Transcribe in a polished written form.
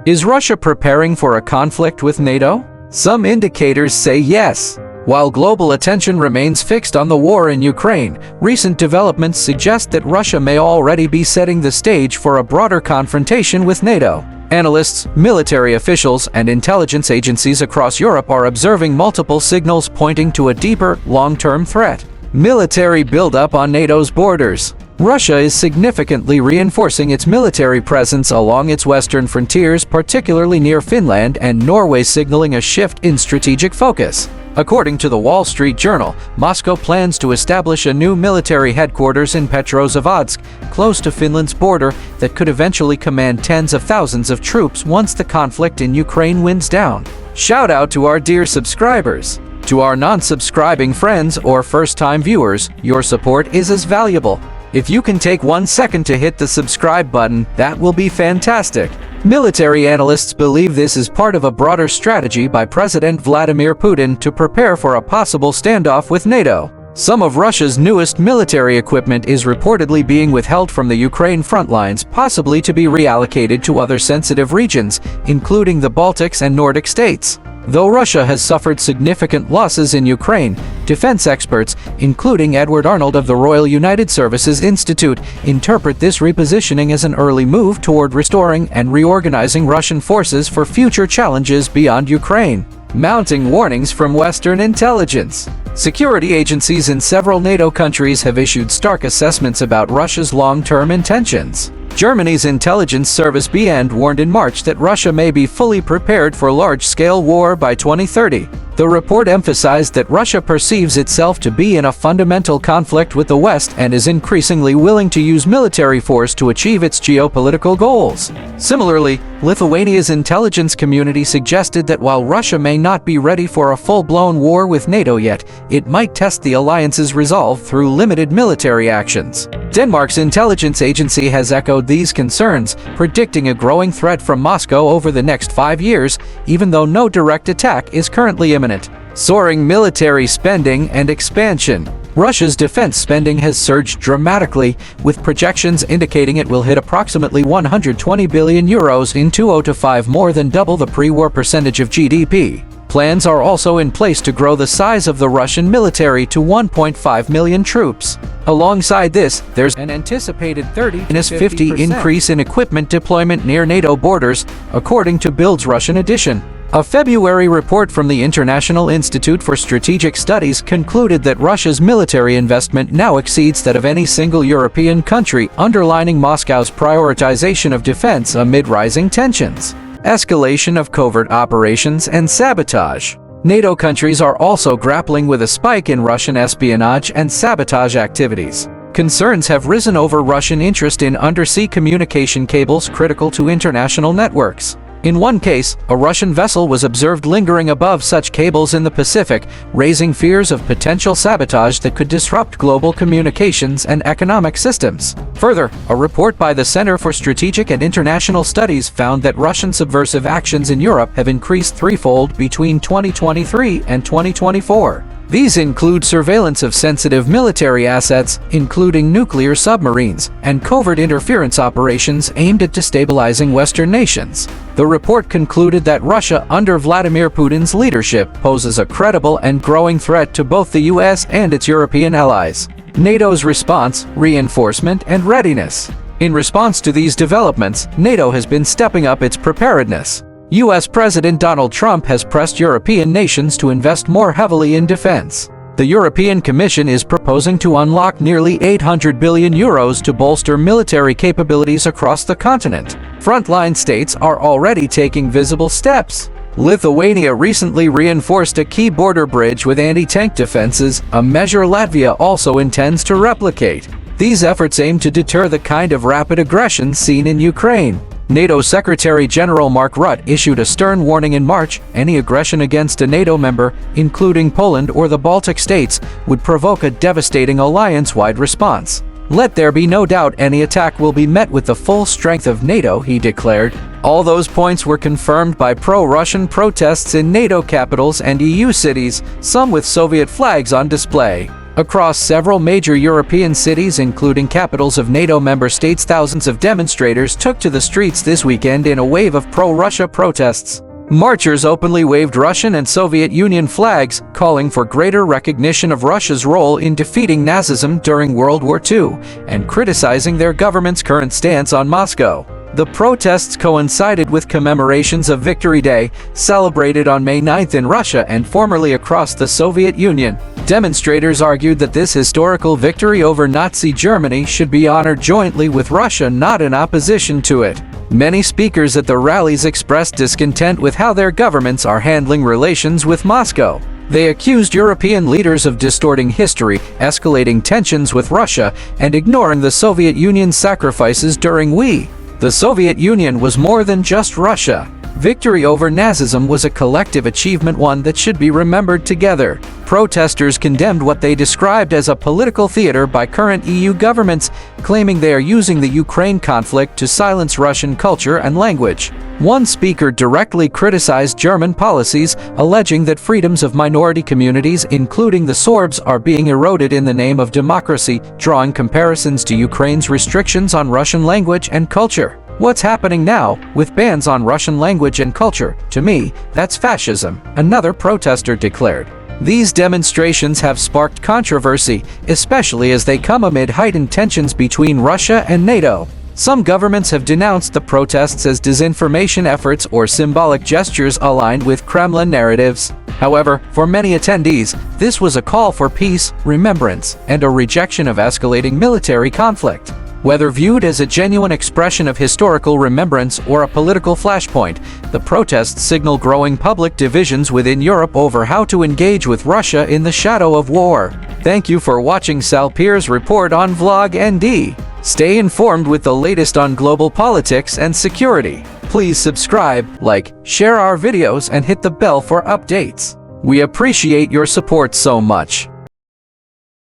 Is Russia preparing for a conflict with NATO? Some indicators say yes. While global attention remains fixed on the war in Ukraine, recent developments suggest that Russia may already be setting the stage for a broader confrontation with NATO. Analysts, military officials, and intelligence agencies across Europe are observing multiple signals pointing to a deeper, long-term threat. Military buildup on NATO's borders. Russia is significantly reinforcing its military presence along its western frontiers, particularly near Finland and Norway, signaling a shift in strategic focus. According to the Wall Street Journal, Moscow plans to establish a new military headquarters in Petrozavodsk, close to Finland's border, that could eventually command tens of thousands of troops once the conflict in Ukraine winds down. Shout out to our dear subscribers. To our non-subscribing friends or first-time viewers, your support is as valuable. If you can take 1 second to hit the subscribe button, that will be fantastic. Military analysts believe this is part of a broader strategy by President Vladimir Putin to prepare for a possible standoff with NATO. Some of Russia's newest military equipment is reportedly being withheld from the Ukraine front lines, possibly to be reallocated to other sensitive regions, including the Baltics and Nordic states. Though Russia has suffered significant losses in Ukraine, defense experts, including Edward Arnold of the Royal United Services Institute, interpret this repositioning as an early move toward restoring and reorganizing Russian forces for future challenges beyond Ukraine. Mounting warnings from Western intelligence. Security agencies in several NATO countries have issued stark assessments about Russia's long-term intentions. Germany's intelligence service BND warned in March that Russia may be fully prepared for large-scale war by 2030. The report emphasized that Russia perceives itself to be in a fundamental conflict with the West and is increasingly willing to use military force to achieve its geopolitical goals. Similarly, Lithuania's intelligence community suggested that while Russia may not be ready for a full-blown war with NATO yet, it might test the alliance's resolve through limited military actions. Denmark's intelligence agency has echoed these concerns, predicting a growing threat from Moscow over the next 5 years, even though no direct attack is currently imminent. Soaring military spending and expansion. Russia's defense spending has surged dramatically, with projections indicating it will hit approximately 120 billion euros in 2025, more than double the pre-war percentage of GDP. Plans are also in place to grow the size of the Russian military to 1.5 million troops. Alongside this, there's an anticipated 30–50% increase in equipment deployment near NATO borders, according to Bild's Russian edition. A February report from the International Institute for Strategic Studies concluded that Russia's military investment now exceeds that of any single European country, underlining Moscow's prioritization of defense amid rising tensions. Escalation of covert operations and sabotage. NATO countries are also grappling with a spike in Russian espionage and sabotage activities. Concerns have risen over Russian interest in undersea communication cables critical to international networks. In one case, a Russian vessel was observed lingering above such cables in the Pacific, raising fears of potential sabotage that could disrupt global communications and economic systems. Further, a report by the Center for Strategic and International Studies found that Russian subversive actions in Europe have increased threefold between 2023 and 2024. These include surveillance of sensitive military assets, including nuclear submarines, and covert interference operations aimed at destabilizing Western nations. The report concluded that Russia, under Vladimir Putin's leadership, poses a credible and growing threat to both the US and its European allies. NATO's response, reinforcement, and readiness. In response to these developments, NATO has been stepping up its preparedness. U.S. President Donald Trump has pressed European nations to invest more heavily in defense. The European Commission is proposing to unlock nearly 800 billion euros to bolster military capabilities across the continent. Frontline states are already taking visible steps. Lithuania recently reinforced a key border bridge with anti-tank defenses, a measure Latvia also intends to replicate. These efforts aim to deter the kind of rapid aggression seen in Ukraine. NATO Secretary-General Mark Rutte issued a stern warning in March: any aggression against a NATO member, including Poland or the Baltic states, would provoke a devastating alliance-wide response. Let there be no doubt any attack will be met with the full strength of NATO, he declared. All those points were confirmed by pro-Russian protests in NATO capitals and EU cities, some with Soviet flags on display. Across several major European cities, including capitals of NATO member states, thousands of demonstrators took to the streets this weekend in a wave of pro-Russia protests. Marchers openly waved Russian and Soviet Union flags, calling for greater recognition of Russia's role in defeating Nazism during World War II, and criticizing their government's current stance on Moscow. The protests coincided with commemorations of Victory Day, celebrated on May 9 in Russia and formerly across the Soviet Union. Demonstrators argued that this historical victory over Nazi Germany should be honored jointly with Russia, not in opposition to it. Many speakers at the rallies expressed discontent with how their governments are handling relations with Moscow. They accused European leaders of distorting history, escalating tensions with Russia, and ignoring the Soviet Union's sacrifices during The Soviet Union was more than just Russia. Victory over Nazism was a collective achievement, one that should be remembered together. Protesters condemned what they described as a political theater by current EU governments, claiming they are using the Ukraine conflict to silence Russian culture and language. One speaker directly criticized German policies, alleging that freedoms of minority communities, including the Sorbs, are being eroded in the name of democracy, drawing comparisons to Ukraine's restrictions on Russian language and culture. What's happening now, with bans on Russian language and culture, to me, that's fascism, another protester declared. These demonstrations have sparked controversy, especially as they come amid heightened tensions between Russia and NATO. Some governments have denounced the protests as disinformation efforts or symbolic gestures aligned with Kremlin narratives. However, for many attendees, this was a call for peace, remembrance, and a rejection of escalating military conflict. Whether viewed as a genuine expression of historical remembrance or a political flashpoint, the protests signal growing public divisions within Europe over how to engage with Russia in the shadow of war. Thank you for watching Sal Pier's report on Vlog ND. Stay informed with the latest on global politics and security. Please subscribe, like, share our videos, and hit the bell for updates. We appreciate your support so much.